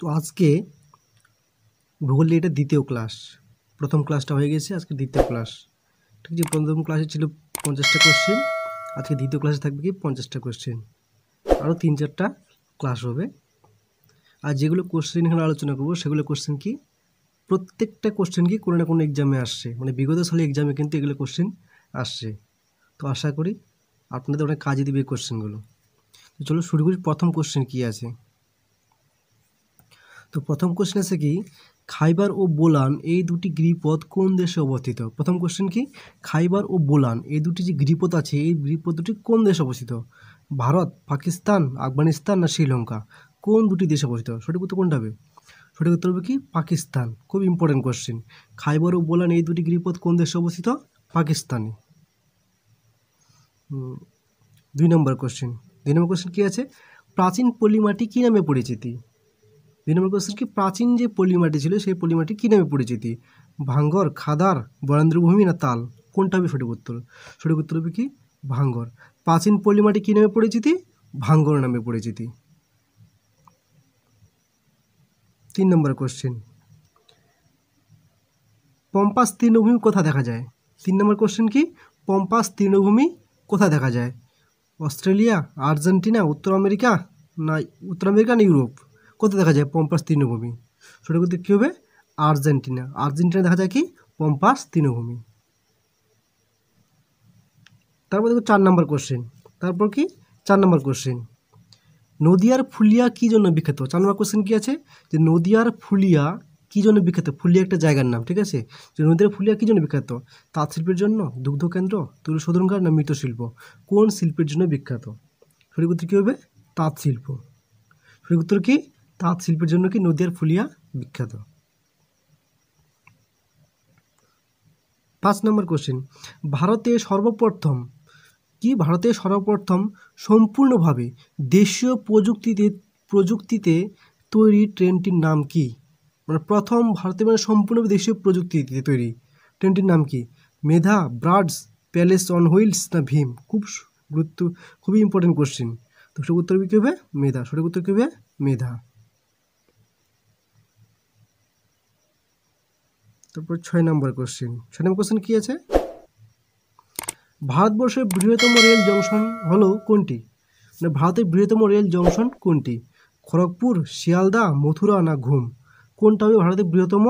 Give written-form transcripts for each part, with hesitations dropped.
তো আজকে ভূগোলের এটা দ্বিতীয় ক্লাস। প্রথম ক্লাসটা হয়ে গেছে, আজকে দ্বিতীয় ক্লাস। ঠিক আছে, প্রথম ক্লাসে ছিল 50টা কোশ্চেন, আজকে দ্বিতীয় ক্লাসে থাকবে কি 50টা কোশ্চেন। আরও 3-4টা ক্লাস হবে। আর যেগুলো কোশ্চেন এখানে আলোচনা করবো সেগুলো কোশ্চেন কি, প্রত্যেকটা কোশ্চেন কি কোনো না কোনো এক্সামে আসছে, মানে বিগত সালে এক্সামে কিন্তু এগুলো কোশ্চেন আসছে। তো আশা করি আপনাদের অনেক কাজে দিবে এই কোশ্চেনগুলো। তো চলো শুরু করি। প্রথম কোশ্চেন কি আছে, তো প্রথম কোশ্চেন আছে কি, খাইবার ও বোলান এই দুটি গিরিপথ কোন দেশে অবস্থিত? প্রথম কোশ্চেন কি, খাইবার ও বোলান এই দুটি যে গিরিপথ আছে, এই গিরিপথ দুটি কোন দেশে অবস্থিত? ভারত, পাকিস্তান, আফগানিস্তান না শ্রীলঙ্কা? কোন দুটি দেশে অবস্থিত? সঠিক উত্তর কোনটা হবে? সঠিক উত্তর হবে কি পাকিস্তান। খুব ইম্পর্টেন্ট কোশ্চেন। খাইবার ও বোলান এই দুটি গিরিপথ কোন দেশে অবস্থিত? পাকিস্তানে। 2 নম্বর কোশ্চেন। 2 নম্বর কোশ্চেন কি আছে, প্রাচীন পলিমাটি কী নামে পরিচিতি? 2 নম্বর কোশ্চেন কি, প্রাচীন যে পলিমাটি ছিল সেই পলিমাটি কী নামে পরিচিতি? ভাঙ্গর, খাদার, বরেন্দ্রভূমি না তাল? কোনটা হবে সঠিক উত্তর? সঠিক উত্তর হবে কি ভাঙ্গর। প্রাচীন পলিমাটি কী নামে পরিচিতি? ভাঙ্গর নামে পরিচিতি। 3 নম্বর কোশ্চেন, পম্পাস তৃণভূমি কোথায় দেখা যায়? 3 নম্বর কোশ্চেন কি, পম্পাস তৃণভূমি কোথায় দেখা যায়? অস্ট্রেলিয়া, আর্জেন্টিনা, উত্তর আমেরিকা না ইউরোপ? কোথায় দেখা যায় পম্পাস তৃণভূমি? সঠিক উত্তর কী হবে? আর্জেন্টিনা। আর্জেন্টিনা দেখা যায় কি পম্পাস তৃণভূমি। তারপর দেখো 4 নম্বর কোশ্চেন। তারপর কি 4 নম্বর কোশ্চেন, নদিয়ার ফুলিয়া কী জন্য বিখ্যাত? 4 নম্বর কোশ্চেন কি আছে, যে নদিয়ার ফুলিয়া কী জন্য বিখ্যাত? ফুলিয়া একটা জায়গার নাম, ঠিক আছে। যে নদিয়ার ফুলিয়া কী জন্য বিখ্যাত? তাঁত শিল্পের জন্য, দুগ্ধ কেন্দ্র, তুলো শোধনাগার না মৃৎশিল্প? কোন শিল্পের জন্য বিখ্যাত? সঠিক উত্তর কী হবে? তাঁত শিল্প। সঠিক উত্তর কি তাঁত শিল্পের জন্য কি নদিয়ার ফুলিয়া বিখ্যাত। 5 নম্বর কোশ্চেন, ভারতে সর্বপ্রথম সম্পূর্ণভাবে দেশীয় প্রযুক্তিতে তৈরি ট্রেনটির নাম কি? মানে প্রথম ভারতে মানে সম্পূর্ণ দেশীয় প্রযুক্তিতে তৈরি ট্রেনটির নাম কি? মেধা, ব্রাডস, প্যালেস অন হুইলস না ভীম? খুবই ইম্পর্টেন্ট কোশ্চেন। তো সঠিক উত্তর কী হবে? মেধা। সঠিক উত্তর কী হবে? মেধা। তারপর 6 নম্বর কোশ্চেন। 6 নম্বর কোশ্চেন কী আছে, ভারতবর্ষের বৃহত্তম রেল জংশন হলো কোনটি? মানে ভারতের বৃহত্তম রেল জংশন কোনটি? খড়গপুর, শিয়ালদা, মথুরা না ঘুম? কোনটা হবে ভারতের বৃহত্তম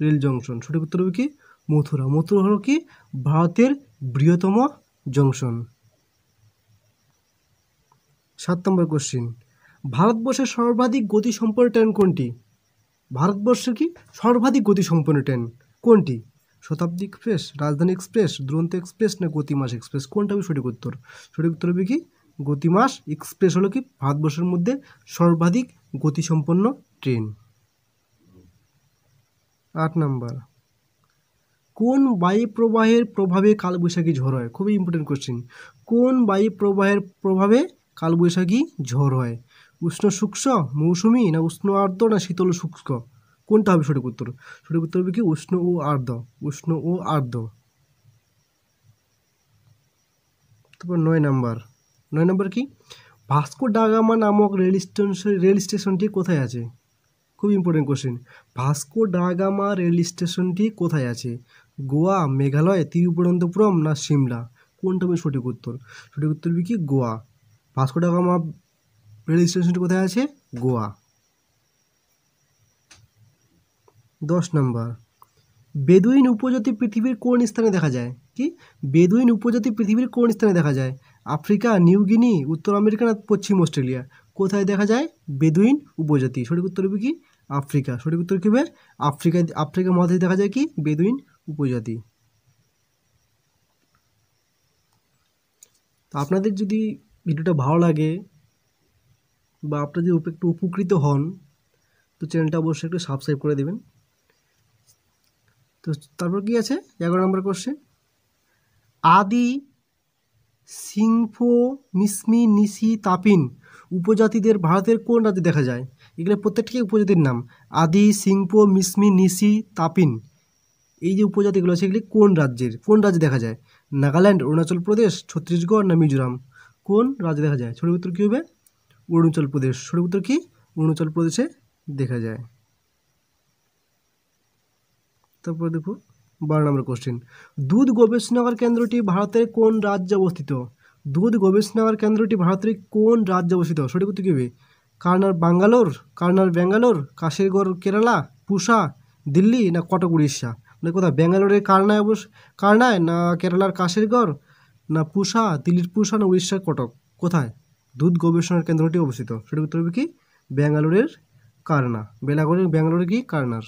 রেল জংশন? সঠিক উত্তর হবে কি মথুরা। মথুরা হলো কি ভারতের বৃহত্তম জংশন। 7 নম্বর কোশ্চেন, ভারতবর্ষের সর্বাধিক গতিসম্পন্ন ট্রেন কোনটি? ভারতবর্ষের কি সর্বাধিক গতিসম্পন্ন ট্রেন কোনটি? শতাব্দী এক্সপ্রেস, রাজধানী এক্সপ্রেস, দুরন্ত এক্সপ্রেস না গতিমাস এক্সপ্রেস? কোনটা হবে সঠিক উত্তর? সঠিক উত্তর হবে কি গতিমাস এক্সপ্রেস হলো কি ভারতবর্ষের মধ্যে সর্বাধিক গতিসম্পন্ন ট্রেন। 8 নম্বর, কোন বায়ুপ্রবাহের প্রভাবে কালবৈশাখী ঝড় হয়? খুবই ইম্পর্টেন্ট কোশ্চেন। কোন বায়ুপ্রবাহের প্রভাবে কালবৈশাখী ঝড় হয়? উষ্ণ শুষ্ক মৌসুমি না উষ্ণ আর্দ্র না শীতল শুষ্ক? কোনটা হবে সঠিক উত্তর? সঠিক উত্তর হবে কি উষ্ণ ও আর্দ্র। উষ্ণ ও আর্দ্র। তারপর 9 নম্বর কি, ভাস্কো ডা গামা নামক রেল স্টেশনটি কোথায় আছে? খুব important question. Vasco da Gama rail স্টেশনটি কোথায় আছে? গোয়া, মেঘালয়, তিরুবনন্তপুরম না সিমলা? কোনটা হবে সঠিক উত্তর? সঠিক উত্তর হবে কি Goa. Vasco da Gama rail স্টেশনটি কোথায় আছে? গোয়া। 10 নম্বর, বেদুইন উপজাতি পৃথিবীর কোন স্থানে দেখা যায়? কি বেদুইন উপজাতি পৃথিবীর কোন স্থানে দেখা যায়? আফ্রিকা, নিউ গিনি, উত্তর আমেরিকা না পশ্চিম অস্ট্রেলিয়া? কোথায় দেখা যায় বেদুইন উপজাতি? সঠিক উত্তর হবে কি আফ্রিকা। সঠিক উত্তর কী হবে আফ্রিকা মহাদেশে দেখা যায় কি বেদুইন উপজাতি। তো আপনাদের যদি ভিডিওটা ভালো লাগে বা আপনারা যদি একটু উপকৃত হন তো চ্যানেলটা অবশ্যই একটু সাবস্ক্রাইব করে দেবেন। তো তারপর কি আছে 11 নম্বর কোশ্চেন, আদি সিংফো মিসমি নিসি তাপিন উপজাতিদের ভারতের কোন রাজ্যে দেখা যায়? এগুলো প্রত্যেকটি উপজাতির নাম। আদি সিংফো মিসমি নিসি তাপিন এই যে উপজাতিগুলো আছে এগুলি কোন রাজ্যে দেখা যায়? নাগাল্যান্ড, অরুণাচল প্রদেশ, ছত্তিশগড় না মিজোরাম? কোন রাজ্যে দেখা যায়? সঠিক উত্তর কী হবে? অরুণাচল প্রদেশ। সঠিক উত্তর কি অরুণাচল প্রদেশে দেখা যায়। তারপর দেখো 12 নম্বর কোশ্চেন, দুধ গবেষণাগার কেন্দ্রটি ভারতের কোন রাজ্যে অবস্থিত? দুধ গবেষণাগার কেন্দ্রটি ভারতের কোন রাজ্যে অবস্থিত? সঠিক উত্তর কী হবে? কার্নার ব্যাঙ্গালোর, কাশিরগড় কেরালা, পুসা দিল্লি না কটক উড়িষ্যা? মানে কোথায়? ব্যাঙ্গালোরের কারনায় না কেরালার কাশিরগড় না পুসা, দিল্লির পুসা না উড়িষ্যার কটক? কোথায় দুধ গবেষণার কেন্দ্রটি অবস্থিত? সঠিক উত্তর হবে কি? ব্যাঙ্গালোরের কারনা। ব্যাঙ্গালোরে কি? কার্নার।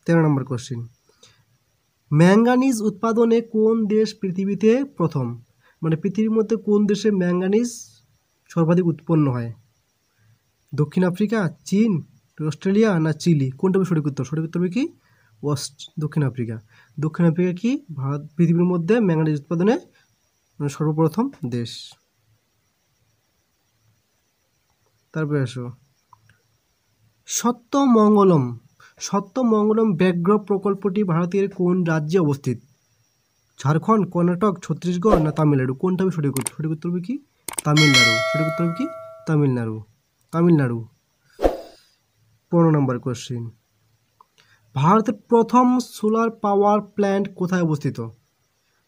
13 নম্বর কোশ্চেন, ম্যাঙ্গানিজ উৎপাদনে কোন দেশ পৃথিবীতে প্রথম? মানে পৃথিবীর মধ্যে কোন দেশে ম্যাঙ্গানিজ সর্বাধিক উৎপন্ন হয়? দক্ষিণ আফ্রিকা, চীন, অস্ট্রেলিয়া না চিলি? কোনটা হবে সঠিক উত্তর? সঠিক উত্তর হবে কি? দক্ষিণ আফ্রিকা। দক্ষিণ আফ্রিকা কি পৃথিবীর মধ্যে ম্যাঙ্গানিজ উৎপাদনে সর্বপ্রথম দেশ। তারপরে আসো সত্যমঙ্গলম ব্যাঘ্র প্রকল্পটি ভারতের কোন রাজ্যে অবস্থিত? ঝাড়খণ্ড, কর্ণাটক, ছত্তিশগড় না তামিলনাড়ু? কোনটা হবে সঠিক উত্তর? সঠিক উত্তর হবে কি? তামিলনাড়ু। সঠিক উত্তর হবে কি? তামিলনাড়ু। 15 নম্বর কোশ্চেন, ভারতের প্রথম সোলার পাওয়ার প্ল্যান্ট কোথায় অবস্থিত?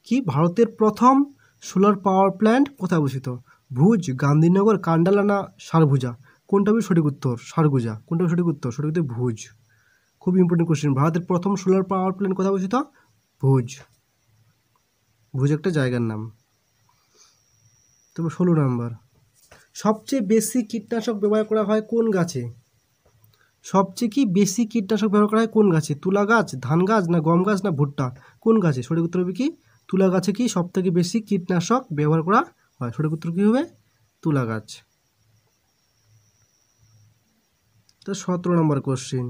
কি ভারতের প্রথম সোলার পাওয়ার প্ল্যান্ট কোথায় অবস্থিত? ভুজ, গান্ধীনগর, কান্ডালা না সারগুজা? কোনটা হবে সঠিক উত্তর? সারগুজা। কোনটা হবে সঠিক উত্তর? সঠিক উত্তর ভুজ। খুব ইম্পর্টেন্ট কোশ্চেন, ভারতের প্রথম সোলার পাওয়ার প্ল্যান্ট কোথায় অবস্থিত? ভুজ একটা জায়গার নাম। তবে 16 নম্বর, সবচেয়ে বেশি কীটনাশক ব্যবহার করা হয় কোন গাছে? সবচেয়ে বেশি কীটনাশক ব্যবহার করা হয় কোন গাছে? তুলা গাছ, ধান গাছ না গম গাছ না ভুট্টা? কোন গাছে? সঠিক উত্তর হবে কি? তুলা গাছে কি সবথেকে বেশি কীটনাশক ব্যবহার করা হয়? সঠিক উত্তর কী হবে? তুলা গাছ। তো 17 নম্বর কোশ্চেন,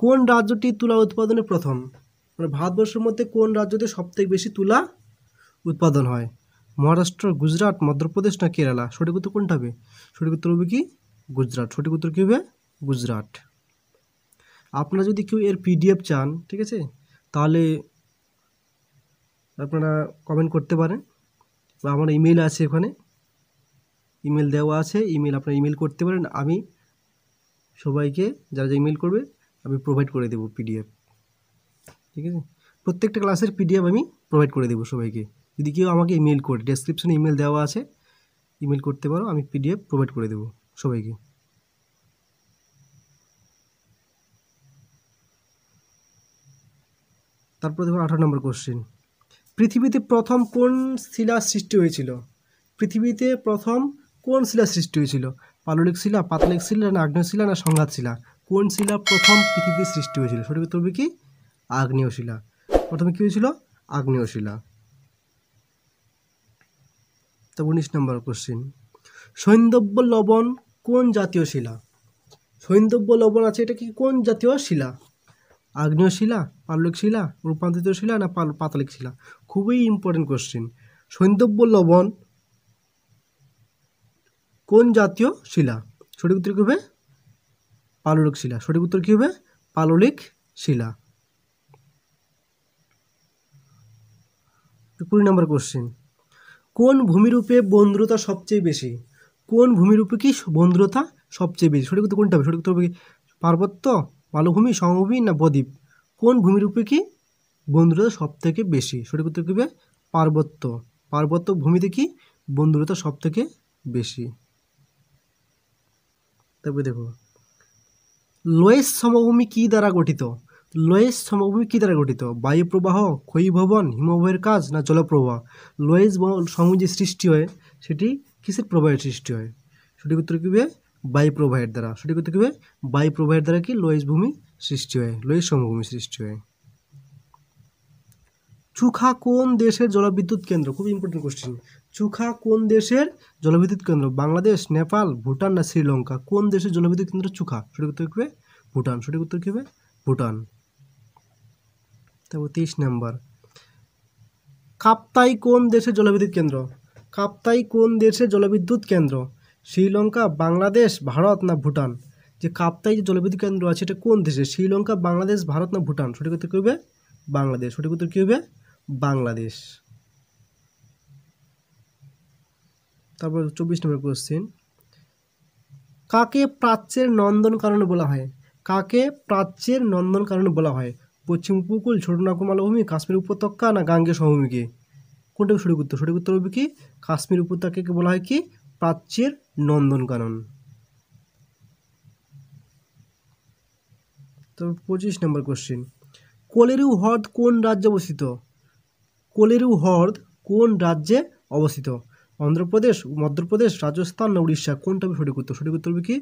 কোন রাজ্যটি তুলা উৎপাদনে প্রথম? মানে ভারতবর্ষের মধ্যে কোন রাজ্যতে সবথেকে বেশি তুলা উৎপাদন হয়? মহারাষ্ট্র, গুজরাট, মধ্যপ্রদেশ না কেরালা? সঠিক উত্তর কোনটা হবে? সঠিক উত্তর হবে কি? গুজরাট। সঠিক উত্তর কী হবে? গুজরাট। আপনারা যদি কেউ এর পিডিএফ চান, ঠিক আছে, তাহলে আপনারা কমেন্ট করতে পারেন, বা আমার ইমেল আছে, ওখানে ইমেল দেওয়া আছে, আপনারা ইমেল করতে পারেন। আমি সবাইকে যারা ইমেল করবে আমি প্রোভাইড করে দেবো পিডিএফ, ঠিক আছে? প্রত্যেকটা ক্লাসের পিডিএফ আমি প্রোভাইড করে দেবো সবাইকে। যদি কেউ আমাকে ইমেল করে, ডেসক্রিপশনে ইমেল দেওয়া আছে, ইমেল করতে পারো, আমি পিডিএফ প্রোভাইড করে দেবো সবাইকে। তারপর দেখো 18 নম্বর কোশ্চেন, পৃথিবীতে প্রথম কোন শিলা সৃষ্টি হয়েছিল? পৃথিবীতে প্রথম কোন শিলা সৃষ্টি হয়েছিল? পাললিক শিলা, পাতলিক শিলা না আগ্নেয় শিলা না সংঘাত শিলা? কোন শিলা প্রথম পৃথিবীতে সৃষ্টি হয়েছিল? সঠিক উত্তর হবে কি? আগ্নেয় শিলা। প্রথমে কী হয়েছিল? আগ্নেয় শিলা। তো 19 নম্বর কোশ্চেন, সৈন্দব্য লবণ কোন জাতীয় শিলা? সৈন্দব্য লবণ আছে, এটা কি কোন জাতীয় শিলা? আগ্নেয় শিলা, পাললিক শিলা, রূপান্তরিত শিলা না পাতলিক শিলা? খুবই ইম্পর্টেন্ট কোশ্চেন। সৈন্দব্য লবণ কোন জাতীয় শিলা? সঠিক উত্তর কী হবে? পাললিক শিলা। সঠিক উত্তর কী হবে? পাললিক শিলা। 20 নম্বর কোশ্চেন, কোন ভূমিরূপে বন্দ্রতা সবচেয়ে বেশি? কোন ভূমিরূপে কি বন্দ্রতা সবচেয়ে বেশি? সঠিক উত্তর কোনটা হবে? সঠিক উত্তর হবে পার্বত্য, মালভূমি, সমভূমি না বদ্বীপ? কোন ভূমিরূপে কি বন্দ্রতা সবথেকে বেশি? সঠিক উত্তর কী হবে? পার্বত্য। পার্বত্য ভূমিতে কি বন্দ্রতা সবথেকে বেশি। তারপরে দেখো, লোয়েস সমভূমি কি দ্বারা গঠিত? লোয়েস সমভূমি কি দ্বারা গঠিত? বায়ুপ্রবাহ, ক্ষয়ীভবন, হিমবাহের কাজ না জলপ্রবাহ? লোয়েস সমভূমি যে সৃষ্টি হয় সেটি কিসের প্রবাহের সৃষ্টি হয়? সঠিক উত্তর কী হবে? বায়ুপ্রবাহের দ্বারা। সঠিক উত্তর কী হবে? বায়ুপ্রবাহের দ্বারা কি লোয়েস ভূমি সৃষ্টি হয়, লোয়েস সমভূমি সৃষ্টি হয়। চুখা কোন দেশের জলবিদ্যুৎ কেন্দ্র? খুব ইম্পর্টেন্ট কোশ্চেন। চুখা কোন দেশের জলবিদ্যুৎ কেন্দ্র? বাংলাদেশ, নেপাল, ভুটান না শ্রীলঙ্কা? কোন দেশের জলবিদ্যুৎ কেন্দ্র চুখা? সঠিক উত্তর কী হবে? ভুটান। সঠিক উত্তর কী হবে? ভুটান। তারপর 23 নম্বর, কাপ্তাই কোন দেশের জলবিদ্যুৎ কেন্দ্র? কাপ্তাই কোন দেশের জলবিদ্যুৎ কেন্দ্র? শ্রীলঙ্কা, বাংলাদেশ, ভারত না ভুটান? যে কাপ্তাই যে জলবিদ্যুৎ কেন্দ্র আছে এটা কোন দেশে? শ্রীলঙ্কা, বাংলাদেশ, ভারত না ভুটান? সঠিক উত্তর কী হবে? বাংলাদেশ। সঠিক উত্তর কী হবে? বাংলাদেশ। তারপর 24 নম্বর কোশ্চেন, কাকে প্রাচ্যের নন্দনকানন বলা হয়? কাকে প্রাচ্যের নন্দনকানন বলা হয়? পশ্চিম উপকূল, ছোটনাগপুর মালভূমি, কাশ্মীর উপত্যকা না গাঙ্গেয় সমভূমিকে? কোনটা সঠিক উত্তর? সঠিক উত্তর হবে কি কাশ্মীর উপত্যকাকে বলা হয় কি প্রাচ্যের নন্দনকানন। তো 25 নম্বর কোশ্চেন, কোলেরু হ্রদ কোন রাজ্যে অবস্থিত? কোলেরু হ্রদ কোন রাজ্যে অবস্থিত? অন্ধ্রপ্রদেশ, মধ্যপ্রদেশ, রাজস্থান না উড়িষ্যা? কোনটা হবে সঠিক উত্তর? সঠিক উত্তর হবে কি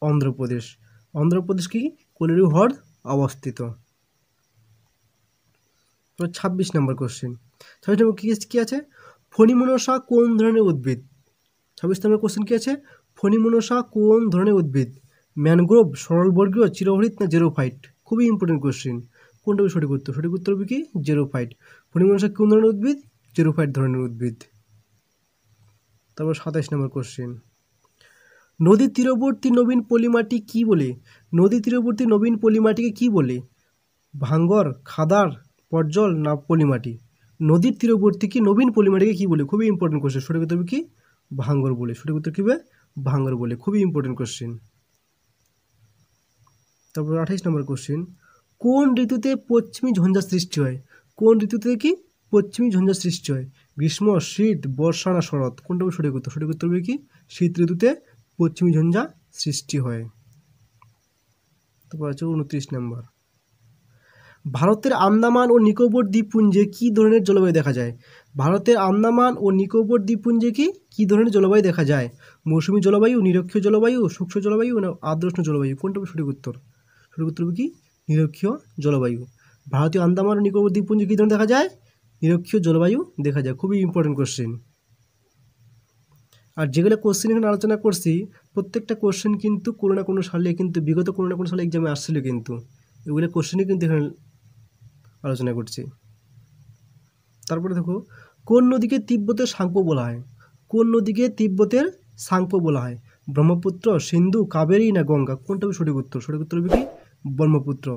অন্ধ্রপ্রদেশ। অন্ধ্রপ্রদেশ কি কোলেরু হ্রদ অবস্থিত। তো 26 নম্বর কোশ্চেন, 26 নম্বর কী আছে? ফণিমনসা কোন ধরনের উদ্ভিদ? 26 নম্বর কোশ্চেন কী আছে? ফণিমনসা কোন ধরনের উদ্ভিদ? ম্যানগ্রোভ, সরলবর্গীয়, চিরহরিৎ না জেরোফাইট? খুবই ইম্পর্টেন্ট কোশ্চেন। কোনটা হবে সঠিক উত্তর? সঠিক উত্তর হবে কি জেরোফাইট। ফণিমনসা কোন ধরনের উদ্ভিদ? জেরোফাইট ধরনের উদ্ভিদ। তারপর 27 নম্বর কোশ্চেন, নদীর তীরবর্তী নবীন পলিমাটি কি বলে? নদীর তীরবর্তী নবীন পলিমাটিকে কি বলে? ভাঙ্গর, খাদার, পর্জল না পলিমাটি? নদীর তীরবর্তী কি নবীন পলিমাটিকে কি বলে? খুবই ইম্পর্টেন্ট কোশ্চেন। সঠিক উত্তর হবে কি ভাঙ্গর বলে। সঠিক উত্তর কী হবে ভাঙ্গর বলে। খুবই ইম্পর্টেন্ট কোশ্চেন। তারপর 28 নম্বর কোশ্চেন, কোন ঋতুতে পশ্চিমী ঝঞ্ঝা সৃষ্টি হয়? কোন ঋতুতে কি পশ্চিমী ঝঞ্ঝা সৃষ্টি হয়? গ্রীষ্ম, শীত, বর্ষা না শরৎ? কোনটা হবে সঠিক উত্তর? সঠিক উত্তর হবে কি শীত ঋতুতে পশ্চিমী ঝঞ্ঝা সৃষ্টি হয়। তারপর আছে 29 নম্বর, ভারতের আন্দামান ও নিকোবর দ্বীপপুঞ্জে কী ধরনের জলবায়ু দেখা যায়? ভারতের আন্দামান ও নিকোবর দ্বীপপুঞ্জে কী ধরনের জলবায়ু দেখা যায়? মৌসুমী জলবায়ু, নিরক্ষীয় জলবায়ু, শুষ্ক জলবায়ু না আর্দ্র জলবায়ু? কোনটা হবে সঠিক উত্তর? সঠিক উত্তর হবে কি নিরক্ষীয় জলবায়ু। ভারতীয় আন্দামান ও নিকোবর দ্বীপপুঞ্জে কী ধরনের দেখা যায়? নিরক্ষীয় জলবায়ু দেখা যায়। খুবই ইম্পর্টেন্ট কোশ্চেন। আর যেগুলো কোশ্চেন এখানে আলোচনা করছি প্রত্যেকটা কোশ্চেন কিন্তু কোনো না কোনো সালে কিন্তু বিগত কোনো না কোনো সালে এক্সামে আসছিল, কিন্তু এগুলো কোশ্চেনই কিন্তু এখানে আলোচনা করছি। তারপরে দেখো, কোন নদীকে তিব্বতের সাংপো বলা হয়? কোন নদীকে তিব্বতের সাংপো বলা হয়? ব্রহ্মপুত্র, সিন্ধু, কাবেরী না গঙ্গা? কোনটা হবে সঠিক উত্তর? সঠিক উত্তর হবে কি ব্রহ্মপুত্র।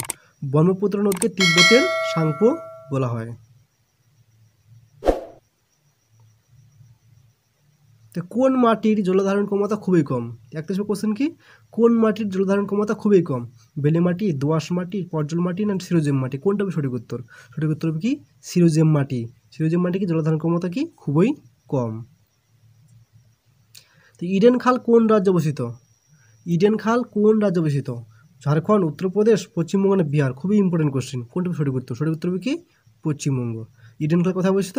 ব্রহ্মপুত্র নদীকে তিব্বতের সাংপো বলা হয়। তো কোন মাটির জলধারণ ক্ষমতা খুবই কম? 31 কোশ্চেন কি কোন মাটির জলধারণ ক্ষমতা খুবই কম? বেলে মাটি, দোআঁশ মাটি, পর্জল মাটি না সিরোজেম মাটি? কোনটা হবে সঠিক উত্তর? সঠিক উত্তর হবে কি সিরোজেম মাটি। সিরোজেম মাটি কি জলধারণ ক্ষমতা কি খুবই কম। তো ইডেন খাল কোন রাজ্যে অবস্থিত? ইডেন খাল কোন রাজ্যে অবস্থিত? ঝাড়খণ্ড, উত্তরপ্রদেশ, পশ্চিমবঙ্গ না বিহার? খুবই ইম্পর্টেন্ট কোশ্চেন। কোনটা হবে সঠিক উত্তর? সঠিক উত্তর হবে কি পশ্চিমবঙ্গ। ইডেন খাল কোথায় অবস্থিত?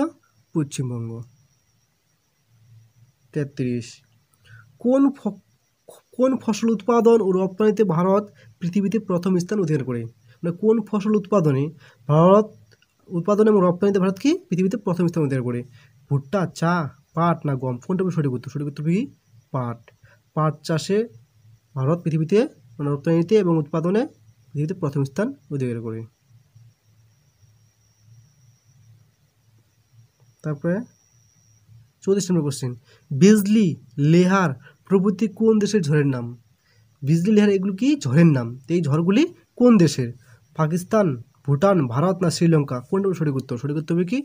পশ্চিমবঙ্গ। 33, কোন ফসল উৎপাদন ও রপ্তানিতে ভারত পৃথিবীতে প্রথম স্থান অধিকার করে? মানে কোন ফসল উৎপাদনে এবং রপ্তানিতে ভারত কি পৃথিবীতে প্রথম স্থান অধিকার করে? ভুট্টা, চা, পাট না গম? কোনটা হবে সঠিক উত্তর? সঠিক উত্তর কি পাট। পাট চাষে ভারত পৃথিবীতে রপ্তানিতে এবং উৎপাদনে পৃথিবীতে প্রথম স্থান অধিকার করে। তারপরে 34 নম্বর কোশ্চেন, বিজলি, লেহার প্রভৃতি কোন দেশের ঝড়ের নাম? বিজলি, লেহার এগুলো কি ঝড়ের নাম। তো এই ঝড়গুলি কোন দেশের? পাকিস্তান, ভুটান, ভারত না শ্রীলঙ্কা? কোনটা সঠিক উত্তর? সঠিক উত্তর হবে কি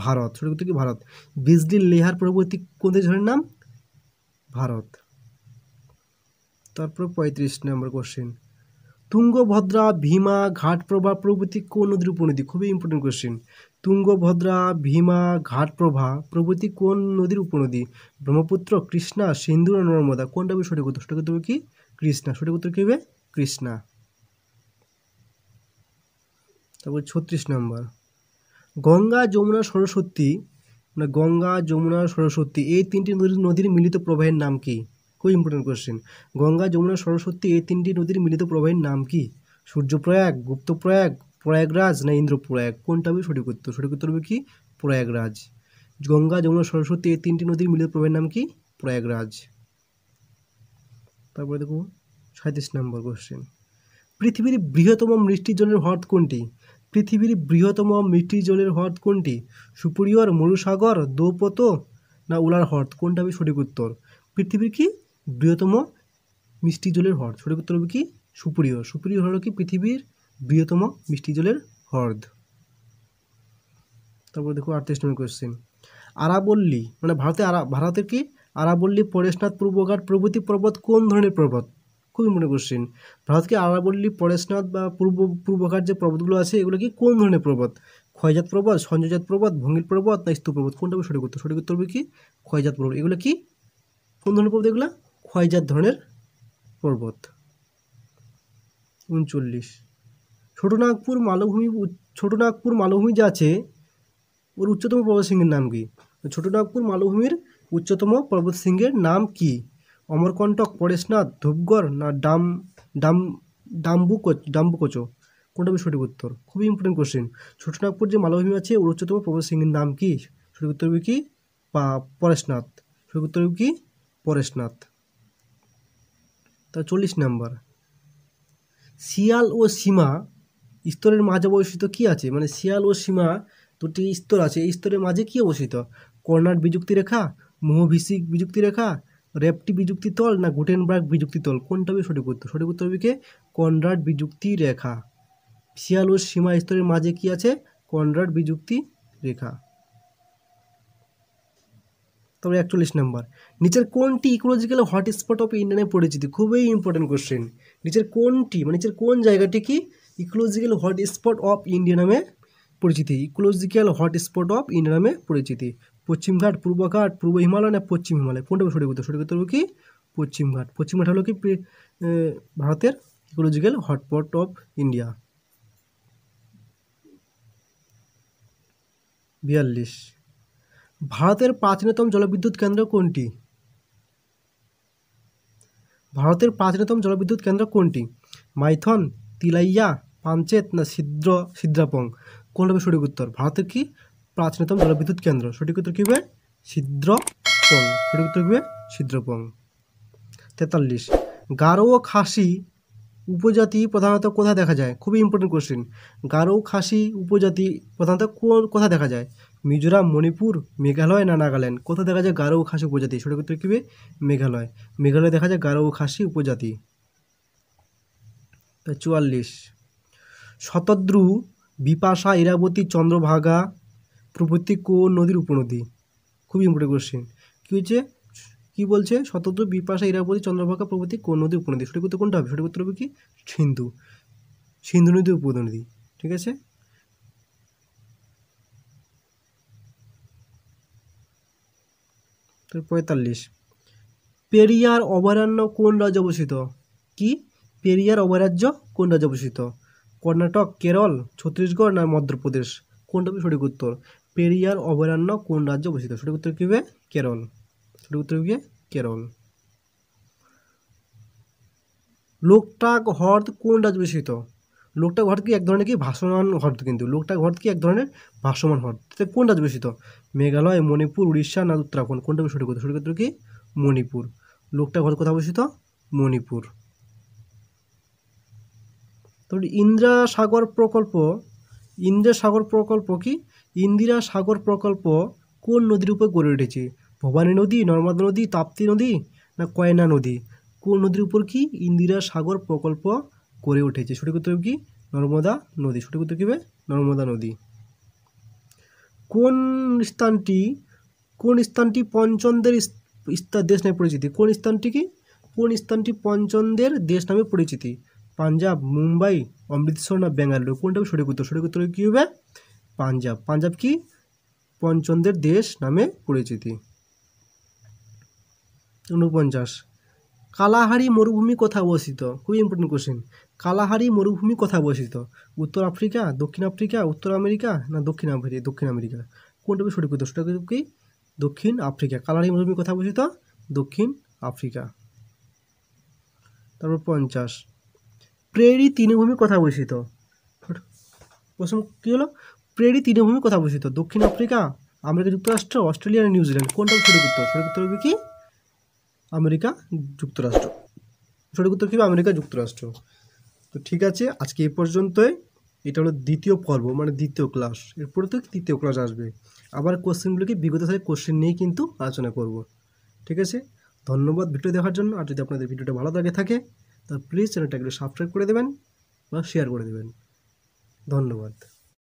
ভারত। সঠিক উত্তর কি ভারত। বিজলি, লেহার প্রভৃতি কোন দেশের ঝড়ের নাম? ভারত। তারপর 35 নম্বর কোশ্চেন, তুঙ্গভদ্রা, ভীমা, ঘাটপ্রভা প্রভৃতি কোন নদীর উপনদী? খুবই ইম্পর্টেন্ট কোশ্চেন। তুঙ্গভদ্রা, ভীমা, ঘাটপ্রভা প্রভৃতি কোন নদীর উপনদী? ব্রহ্মপুত্র, কৃষ্ণা, সিন্ধু না নর্মদা? কোনটা হবে সঠিক উত্তর? সঠিক উত্তর হবে কি কৃষ্ণা। সঠিক উত্তর কী হবে কৃষ্ণা। তারপর 36 নম্বর, গঙ্গা, যমুনা, সরস্বতী গঙ্গা, যমুনা, সরস্বতী এই তিনটি নদীর মিলিত প্রবাহের নাম কি? খুব ইম্পর্টেন্ট কোশ্চেন। গঙ্গা, যমুনা, সরস্বতী এই তিনটি নদীর মিলিত প্রবাহের নাম কি? সূর্যপ্রয়াগ, গুপ্তপ্রয়াগ, প্রয়াগরাজ না ইন্দ্রপ্রয়াগ? কোনটা হবে সঠিক উত্তর? সঠিক উত্তর হবে কি প্রয়াগরাজ। গঙ্গা, যমুনা, সরস্বতী এই তিনটি নদীর মিলিত প্রবাহের নাম কি? প্রয়াগরাজ। তারপরে দেখো 37 নম্বর কোশ্চেন, পৃথিবীর বৃহত্তম মিষ্টি জলের হ্রদ কোনটি? পৃথিবীর বৃহত্তম মিষ্টি জলের হ্রদ কোনটি? সুপিরিয়র, মরুসাগর, দৌপত না উলার হ্রদ? কোনটা হবে সঠিক উত্তর? পৃথিবীর কি বৃহত্তম মিষ্টি জলের হ্রদ? সঠিক উত্তর হবে কি সুপিরিয়র। সুপিরিয়র হলো কি পৃথিবীর বৃহত্তম মিষ্টি জলের হ্রদ। তারপর দেখো 38 নম্বর কোশ্চেন, আরাবল্লী ভারতের কি আরাবল্লী, পরেশনাথ, পূর্বঘাট প্রভৃতি পর্বত কোন ধরনের পর্বত? খুব ইম্পর্টেন্ট কোশ্চেন। ভারতকে আরাবল্লী, পরেশনাথ বা পূর্বঘাট যে পর্বতগুলো আছে এগুলো কি কোন ধরনের পর্বত? ক্ষয়জাত পর্বত, সঞ্জয়জাত পর্বত, ভঙ্গিল পর্বত না স্তূপ পর্বত? কোনটা হবে সঠিক উত্তর? সঠিক উত্তর হবে কি ক্ষয়জাত পর্বত। এগুলো কি কোন ধরনের পর্বত? এগুলো ক্ষয়জাত ধরনের পর্বত। 39 ছোটনাগপুর মালভূমি যে আছে ওর উচ্চতম পর্বতশৃঙ্গের নাম কি? ছোটনাগপুর মালভূমির উচ্চতম পর্বতশৃঙ্গের নাম কি? অমরকণ্টক, পরেশনাথ, ধূপগড় না ডাম্বুকোচো? কোনটা হবে সঠিক উত্তর? খুবই ইম্পর্টেন্ট কোশ্চেন। ছোটনাগপুর যে মালভূমি আছে ওর উচ্চতম পর্বতশৃঙ্গের নাম কি? সঠিক উত্তর হবে কি পরেশনাথ। সঠিক উত্তর হবে কি পরেশনাথ। তা 40 নাম্বার, শিয়াল ও সীমা স্তরের মাঝে অবস্থিত কি আছে? মানে শিয়াল ও সীমা দুটি স্তর আছে, এই স্তরের মাঝে কি অবস্থিত? কর্নাট বিযুক্তি রেখা, মোহভিসিক বিযুক্তি রেখা, রেপটি বিযুক্তি তল না গুটেনবার্গ বিযুক্তি তল? কোনটা হবে সঠিক উত্তর? সঠিক উত্তর হবে কি কনরাড বিযুক্তি রেখা। শিয়াল ও সীমা স্তরের মাঝে কি আছে? কনরাড বিযুক্তি রেখা। তবে 41 নাম্বার, নিচের কোনটি ইকোলজিক্যাল হটস্পট অফ ইন্ডিয়া নামে পরিচিত? খুবই ইম্পর্টেন্ট কোশ্চেন। নিচের কোনটি মানে নিচের কোন জায়গাটি কি ইকোলজিক্যাল হটস্পট অফ ইন্ডিয়া নামে পরিচিতি? ইকোলজিক্যাল হটস্পট অফ ইন্ডিয়া নামে পরিচিতি। পশ্চিমঘাট, পূর্বঘাট, পূর্ব হিমালয় না পশ্চিম হিমালয়? কোনটা সঠিক উত্তর? সঠিক উত্তর হবে কি পশ্চিমঘাট। পশ্চিমঘাট হলো কি ভারতের ইকোলজিক্যাল হটস্পট অফ ইন্ডিয়া। 42, ভারতের প্রাচীনতম জলবিদ্যুৎ কেন্দ্র কোনটি? ভারতের প্রাচীনতম জলবিদ্যুৎ কেন্দ্র কোনটি? মাইথন, তিলাইয়া, পাঞ্চেত না সিদ্রাপং? কোনটা হবে সঠিক উত্তর? ভারতের কি প্রাচীনতম জলবিদ্যুৎ কেন্দ্র? সঠিক উত্তর কী হবে সিদ্রাপং। সঠিক উত্তর কী হবে সিদ্রাপং। 43, গারো ও খাসি উপজাতি প্রধানত কোথায় দেখা যায়? খুবই ইম্পর্টেন্ট কোশ্চেন। গারো খাসি উপজাতি প্রধানত কোথায় দেখা যায়? মিজোরাম, মণিপুর, মেঘালয় না নাগাল্যান্ড? কোথায় দেখা যায় গারো ও খাসি উপজাতি? সঠিক উত্তর কী হবে মেঘালয়। মেঘালয় দেখা যায় গারো ও খাসি উপজাতি। 44, শতদ্রু, বিপাশা, ইরাবতী, চন্দ্রভাগা প্রভৃতি কোন নদীর উপনদী? খুবই ইম্পর্টেন্ট কোশ্চেন। কী হচ্ছে কি বলছে? শতদ্রু, বিপাশা, ইরাবতী, চন্দ্রভাগা প্রভৃতি কোন নদীর উপনদী? সঠিক উত্তর কোনটা হবে? সঠিক উত্তর হবে কি সিন্ধু নদীর উপনদী। ঠিক আছে। তো 45, পেরিয়ার অভয়ারণ্য কোন রাজ্যে অবস্থিত? কি পেরিয়ার অভয়ারণ্য কোন রাজ্যে অবস্থিত? কর্ণাটক, কেরল, ছত্তিশগড় না মধ্যপ্রদেশ? কোনটা হবে সঠিক উত্তর? পেরিয়ার অভয়ারণ্য কোন রাজ্যে অবস্থিত? সঠিক উত্তর কী হবে কেরল। সঠিক উত্তর হবে কেরল। লোকটাক হ্রদ কোন রাজ্যে অবস্থিত? লোকটাক হ্রদ কি এক ধরনের কি ভাসমান হ্রদ? কিন্তু লোকটাক হ্রদ কি এক ধরনের ভাসমান হ্রদ। কোন রাজ্যে অবস্থিত? মেঘালয়, মণিপুর, উড়িষ্যা না উত্তরাখণ্ড? কোনটা হবে সঠিক উত্তর? সঠিক উত্তর কি মণিপুর। লোকটাক হ্রদ কোথায় অবস্থিত? মণিপুর। তারপরে ইন্দিরা সাগর প্রকল্প কি ইন্দিরা সাগর প্রকল্প কোন নদীর উপর গড়ে উঠেছে? ভবানী নদী, নর্মদা নদী, তাপ্তি নদী না কয়না নদী? কোন নদীর উপর কি ইন্দিরা সাগর প্রকল্প গড়ে উঠেছে? সঠিক উত্তর কি নর্মদা নদী। সঠিক উত্তর কি হবে নর্মদা নদী। কোন স্থানটি পঞ্চমদের দেশ নামে পরিচিতি? কোন স্থানটি পঞ্চমদের দেশ নামে পরিচিতি? পাঞ্জাব, মুম্বাই, অমৃতসর না বেঙ্গালুরু? কোনটা হবে সঠিক উত্তর? সঠিক উত্তর কী হবে পাঞ্জাব। পাঞ্জাব কি পঞ্চমদের দেশ নামে পরিচিতি। 49, কালাহারি মরুভূমি কোথায় অবস্থিত? খুবই ইম্পর্টেন্ট কোশ্চেন। কালাহারি মরুভূমি কোথায় অবস্থিত? উত্তর আফ্রিকা, দক্ষিণ আফ্রিকা, উত্তর আমেরিকা না দক্ষিণ আমেরিকা? কোনটা হবে সঠিক উত্তর? সেটা কি দক্ষিণ আফ্রিকা। কালাহারি মরুভূমি কোথায় অবস্থিত? দক্ষিণ আফ্রিকা। তারপর 50, প্রেরি তৃণভূমি কোথায় অবস্থিত? প্রশ্ন কী হলো? প্রেরি তৃণভূমি কোথায় অবস্থিত? দক্ষিণ আফ্রিকা, আমেরিকা যুক্তরাষ্ট্র, অস্ট্রেলিয়া না নিউজিল্যান্ড? কোনটা সঠিক উত্তর? সঠিক উত্তর হবে কি আমেরিকা যুক্তরাষ্ট্র। সঠিক উত্তর কী হবে আমেরিকা যুক্তরাষ্ট্র। তো ঠিক আছে, আজকে এই পর্যন্তই। এটা হলো দ্বিতীয় পর্ব, মানে দ্বিতীয় ক্লাস। এরপরে তো তৃতীয় ক্লাস আসবে। আবার কোশ্চেনগুলোকে বিগত সালের কোশ্চেন নিয়েই কিন্তু আলোচনা করব। ঠিক আছে, ধন্যবাদ ভিডিও দেখার জন্য। আর যদি আপনাদের ভিডিওটা ভালো লাগে থাকে তাহলে প্লিজ চ্যানেলটাকে সাবস্ক্রাইব করে দেবেন বা শেয়ার করে দেবেন। ধন্যবাদ।